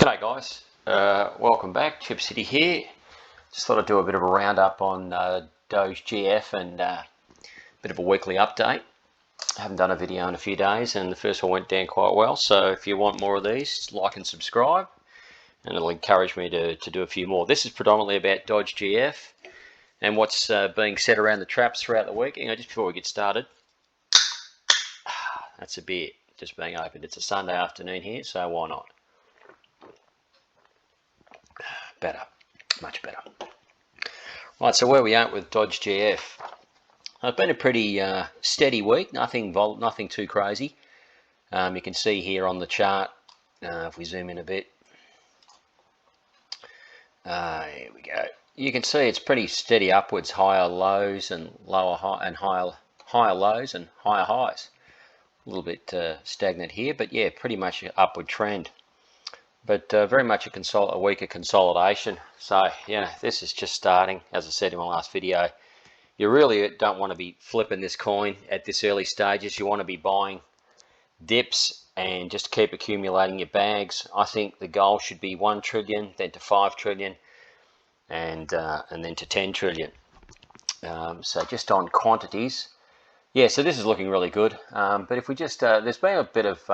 G'day guys, welcome back. Chip City here. Just thought I'd do a bit of a roundup on DogeGF and a bit of a weekly update. I haven't done a video in a few days and the first one went down quite well, so if you want more of these, like and subscribe and it'll encourage me to do a few more. This is predominantly about DogeGF and what's being said around the traps throughout the week. Just before we get started, that's a beer just being opened. It's a Sunday afternoon here, so why not? Better, much better. Right, so where we are with DogeGF. It's been a pretty steady week, nothing too crazy. You can see here on the chart, if we zoom in a bit, here we go. You can see it's pretty steady upwards, higher lows and higher lows and higher highs. A little bit stagnant here, but yeah, pretty much an upward trend. But very much a week of consolidation. So yeah, this is just starting. As I said in my last video, you really don't want to be flipping this coin at this early stages. You want to be buying dips and just keep accumulating your bags. I think the goal should be 1 trillion, then to 5 trillion, and then to 10 trillion. So just on quantities, yeah. So this is looking really good. But if we just there's been a bit of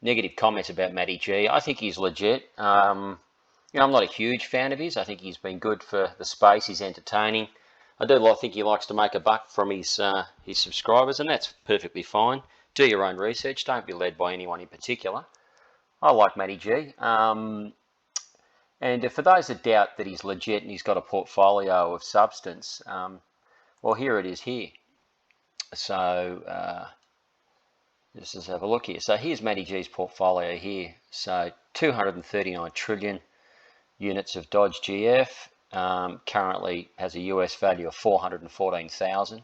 negative comments about Matty G. I think he's legit. I'm not a huge fan of his. I think he's been good for the space. He's entertaining. I do think he likes to make a buck from his subscribers, and that's perfectly fine. Do your own research. Don't be led by anyone in particular. I like Matty G. And for those that doubt that he's legit and he's got a portfolio of substance, well, here it is here. So let's have a look here. So here's Matty G's portfolio here. So 239 trillion units of DogeGF. Currently has a US value of 414,000,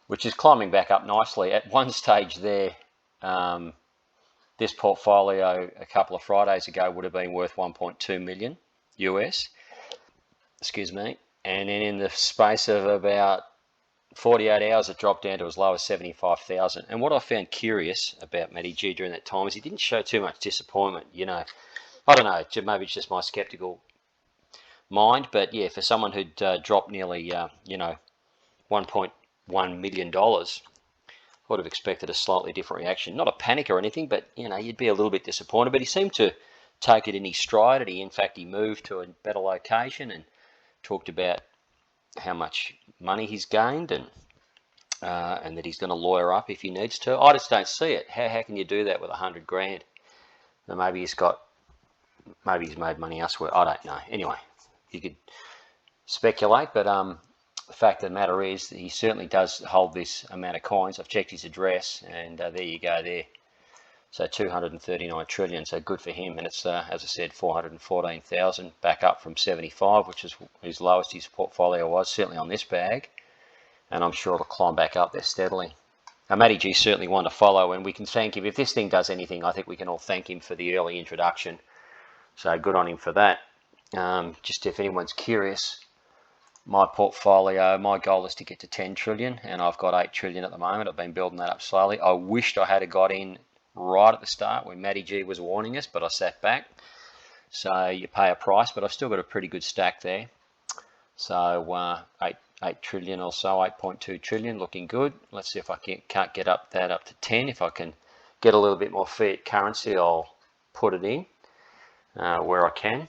which is climbing back up nicely. At one stage there, this portfolio a couple of Fridays ago would have been worth 1.2 million US. Excuse me. And then in the space of about 48 hours, it dropped down to as low as 75,000. And what I found curious about Matty G during that time is he didn't show too much disappointment. I don't know, maybe it's just my skeptical mind, but yeah, for someone who'd dropped nearly, $1.1 million, I would have expected a slightly different reaction. Not a panic or anything, but you'd be a little bit disappointed. But he seemed to take it in his stride, and in fact, he moved to a better location and talked about how much money he's gained and that he's going to lawyer up if he needs to. I just don't see it. How can you do that with 100 grand? And maybe he's made money elsewhere. I don't know. Anyway, you could speculate, but the fact of the matter is that he certainly does hold this amount of coins. I've checked his address, and there you go there. So 239 trillion, so good for him. And it's, as I said, 414,000, back up from 75, which is his lowest his portfolio was, certainly on this bag. And I'm sure it'll climb back up there steadily. Now, Matty G certainly one to follow, and we can thank him. If this thing does anything, I think we can all thank him for the early introduction. So good on him for that. Just if anyone's curious, my portfolio, my goal is to get to 10 trillion, and I've got 8 trillion at the moment. I've been building that up slowly. I wished I had got in right at the start when Matty G was warning us, but I sat back. So you pay a price, but I've still got a pretty good stack there. So 8 trillion or so, 8.2 trillion, looking good. Let's see if I can't get up to 10. If I can get a little bit more fiat currency, I'll put it in where I can.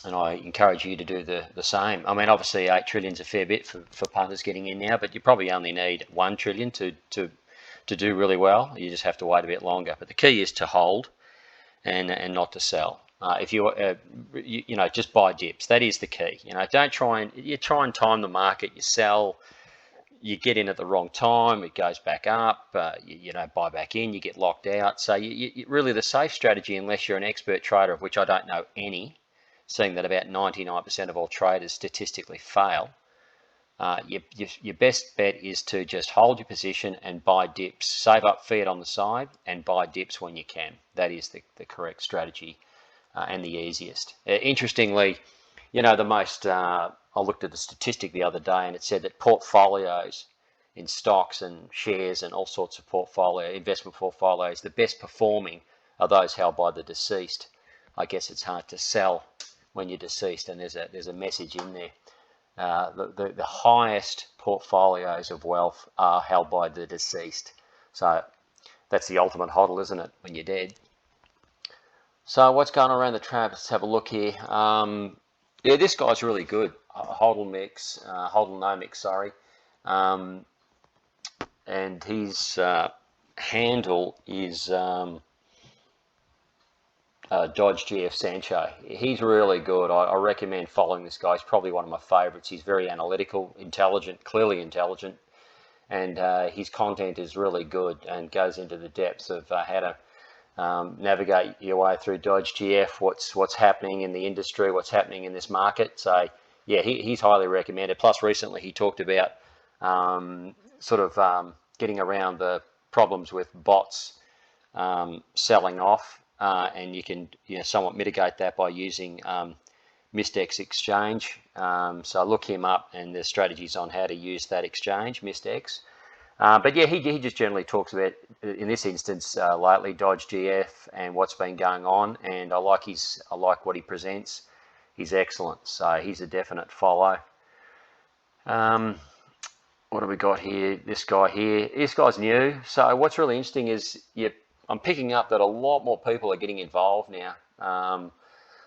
And I encourage you to do the same. I mean, obviously 8 trillion's a fair bit for punters getting in now, but you probably only need 1 trillion to do really well. You just have to wait a bit longer. But the key is to hold and not to sell. If you just buy dips. That is the key. Don't try and time the market. You sell, you get in at the wrong time. It goes back up. Buy back in. You get locked out. So really the safe strategy, unless you're an expert trader, of which I don't know any, seeing that about 99% of all traders statistically fail. Your best bet is to just hold your position and buy dips. Save up fiat on the side and buy dips when you can. That is the correct strategy and the easiest. Interestingly, I looked at the statistic the other day, and it said that portfolios in stocks and shares and all sorts of investment portfolios, the best performing are those held by the deceased. I guess it's hard to sell when you're deceased, and there's a message in there. The highest portfolios of wealth are held by the deceased. So that's the ultimate hodl, isn't it, when you're dead? So what's going on around the trap? Let's have a look here. Yeah, this guy's really good. Hodlnomics, sorry. And his handle is DogeGF Sancho. He's really good. I recommend following this guy. He's probably one of my favorites. He's very analytical, intelligent, clearly intelligent, and his content is really good and goes into the depths of how to navigate your way through DogeGF, what's happening in the industry, what's happening in this market. So yeah, he's highly recommended. Plus recently he talked about getting around the problems with bots selling off, and you can somewhat mitigate that by using MistX exchange. So look him up, and there's strategies on how to use that exchange, MistX. But yeah, he just generally talks about, in this instance, lately DogeGF and what's been going on, and I like what he presents. He's excellent, so he's a definite follow. What have we got here? This guy here. This guy's new. So what's really interesting is I'm picking up that a lot more people are getting involved now.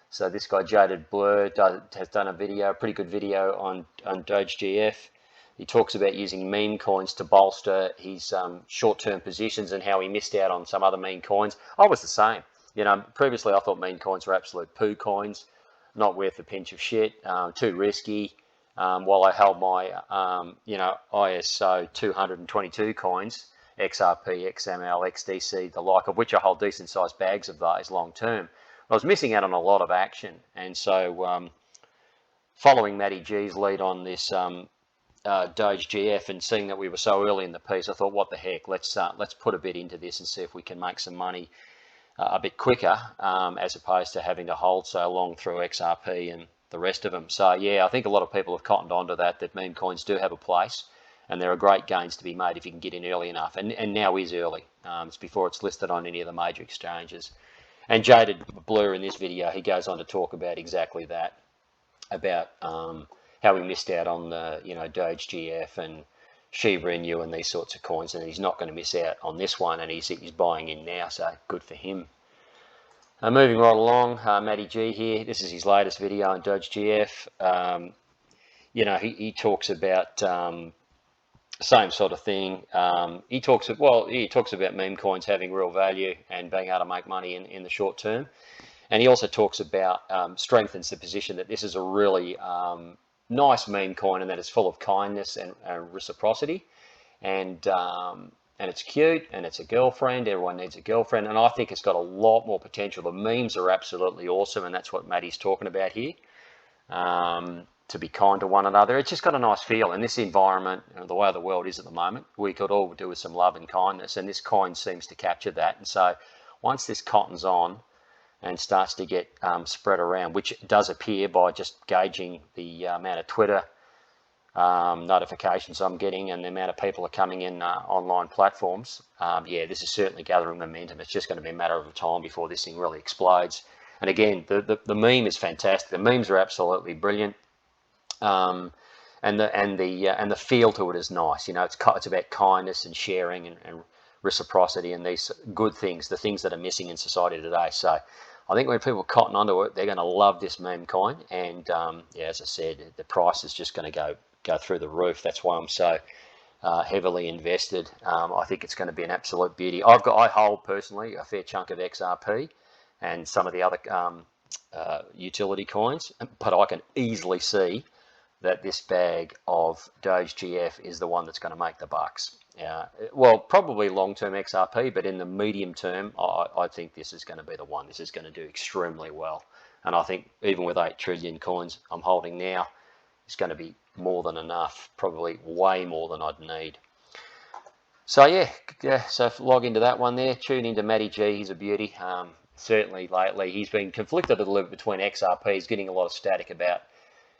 So this guy Jaded Blur has done a pretty good video on DogeGF. He talks about using meme coins to bolster his short-term positions and how he missed out on some other meme coins. I was the same. Previously I thought meme coins were absolute poo coins, not worth a pinch of shit, too risky. While I held my, ISO 222 coins, XRP, XML, XDC, the like, of which I hold decent-sized bags of those long-term. I was missing out on a lot of action, and so following Matty G's lead on this DogeGF and seeing that we were so early in the piece, I thought, what the heck, let's put a bit into this and see if we can make some money a bit quicker, as opposed to having to hold so long through XRP and the rest of them. So yeah, I think a lot of people have cottoned onto that meme coins do have a place, and there are great gains to be made if you can get in early enough, and now is early. It's before it's listed on any of the major exchanges. And Jaded Blur in this video, he goes on to talk about exactly that, about how we missed out on the DogeGF and Shiba Inu and these sorts of coins, and he's not going to miss out on this one, and he's buying in now, so good for him. Moving right along, Matty G here. This is his latest video on DogeGF. He talks about same sort of thing. He talks about meme coins having real value and being able to make money in the short term, and he also talks about strengthens the position that this is a really nice meme coin, and that it's full of kindness and reciprocity, and it's cute, and it's a girlfriend. Everyone needs a girlfriend, and I think it's got a lot more potential. The memes are absolutely awesome, and that's what Matty's talking about here. To be kind to one another, it's just got a nice feel. In this environment, the way the world is at the moment, we could all do with some love and kindness, and this coin seems to capture that. And so once this cottons on and starts to get spread around, which does appear by just gauging the amount of Twitter notifications I'm getting and the amount of people are coming in online platforms, yeah, this is certainly gathering momentum. It's just going to be a matter of time before this thing really explodes. And again, the meme is fantastic. The memes are absolutely brilliant, and the feel to it is nice. It's about kindness and sharing and reciprocity and these good things, the things that are missing in society today. So I think when people cotton onto it, they're going to love this meme coin, and yeah, as I said, the price is just going to go through the roof. That's why I'm so heavily invested. I think it's going to be an absolute beauty. I hold personally a fair chunk of XRP and some of the other utility coins, but I can easily see that this bag of DogeGF is the one that's going to make the bucks. Well, probably long-term XRP, but in the medium term, I think this is going to be the one. This is going to do extremely well. And I think even with 8 trillion coins I'm holding now, it's going to be more than enough, probably way more than I'd need. So yeah, so log into that one there. Tune into Matty G, he's a beauty. Certainly lately, he's been conflicted a little bit between XRP. He's getting a lot of static about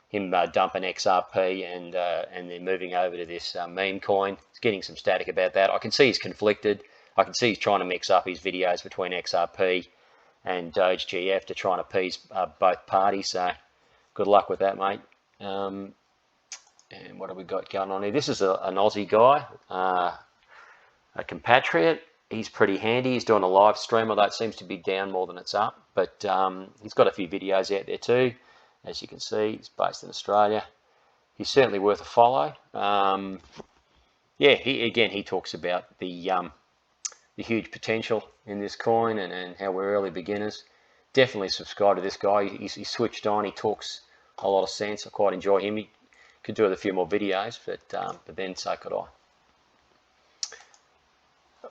him dumping XRP and then moving over to this meme coin. He's getting some static about that. I can see he's conflicted. I can see he's trying to mix up his videos between XRP and DogeGF to try and appease both parties. So good luck with that, mate. And what have we got going on here? This is an Aussie guy, a compatriot. He's pretty handy. He's doing a live stream, although it seems to be down more than it's up. But he's got a few videos out there too. As you can see, he's based in Australia. He's certainly worth a follow. Yeah, he talks about the huge potential in this coin and how we're early beginners. Definitely subscribe to this guy. He's switched on. He talks a lot of sense. I quite enjoy him. He could do with a few more videos, but then so could I.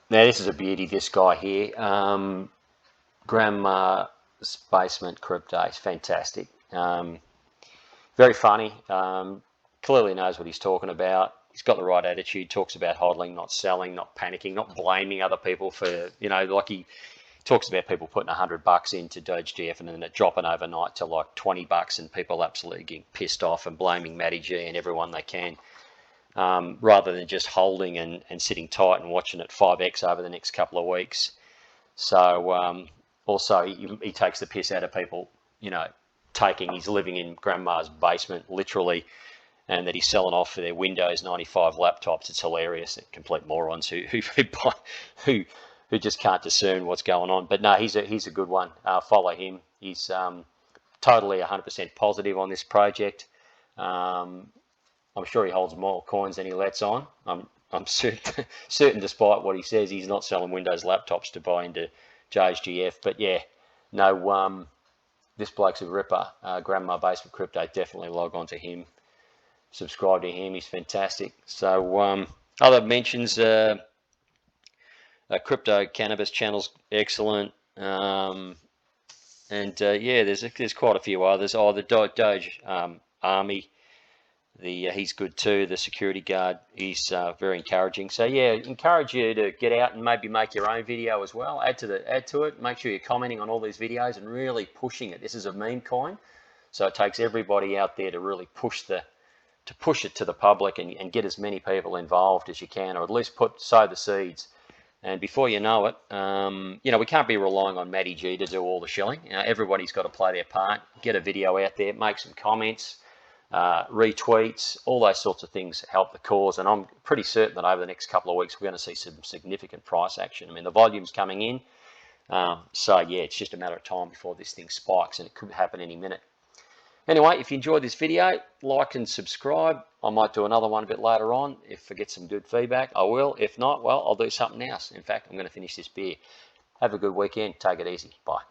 Now this is a beauty, this guy here. Grandma's Basement Crypto. He's fantastic. Very funny. Clearly knows what he's talking about. He's got the right attitude. Talks about hodling, not selling, not panicking, not blaming other people for, like he talks about people putting $100 into DogeGF and then it dropping overnight to like $20 and people absolutely getting pissed off and blaming Matty G and everyone they can. Rather than just holding and sitting tight and watching it 5x over the next couple of weeks. So also he takes the piss out of people, he's living in grandma's basement literally, and that he's selling off for their Windows 95 laptops. It's hilarious. They're complete morons who just can't discern what's going on. But no, he's a good one. Follow him. He's totally 100% positive on this project. I'm sure he holds more coins than he lets on. I'm certain, despite what he says, he's not selling Windows laptops to buy into DogeGF. But yeah, no, this bloke's a ripper. Grandma Basement Crypto, definitely log on to him. Subscribe to him. He's fantastic. So other mentions, Crypto Cannabis channel's excellent. Yeah, there's quite a few others. Oh, the Doge Army. He's good too. The security guard, he's very encouraging. So yeah, encourage you to get out and maybe make your own video as well. Add to it. Make sure you're commenting on all these videos and really pushing it. This is a meme coin, so it takes everybody out there to really push it to the public and get as many people involved as you can, or at least sow the seeds. And before you know it, we can't be relying on Matty G to do all the shilling. Everybody's got to play their part. Get a video out there, make some comments. Retweets, all those sorts of things help the cause, and I'm pretty certain that over the next couple of weeks we're going to see some significant price action. I mean, the volume's coming in, so yeah, it's just a matter of time before this thing spikes, and it could happen any minute. Anyway, if you enjoyed this video, like and subscribe. I might do another one a bit later on. If I get some good feedback, I will. If not, well, I'll do something else. In fact, I'm going to finish this beer. Have a good weekend. Take it easy. Bye.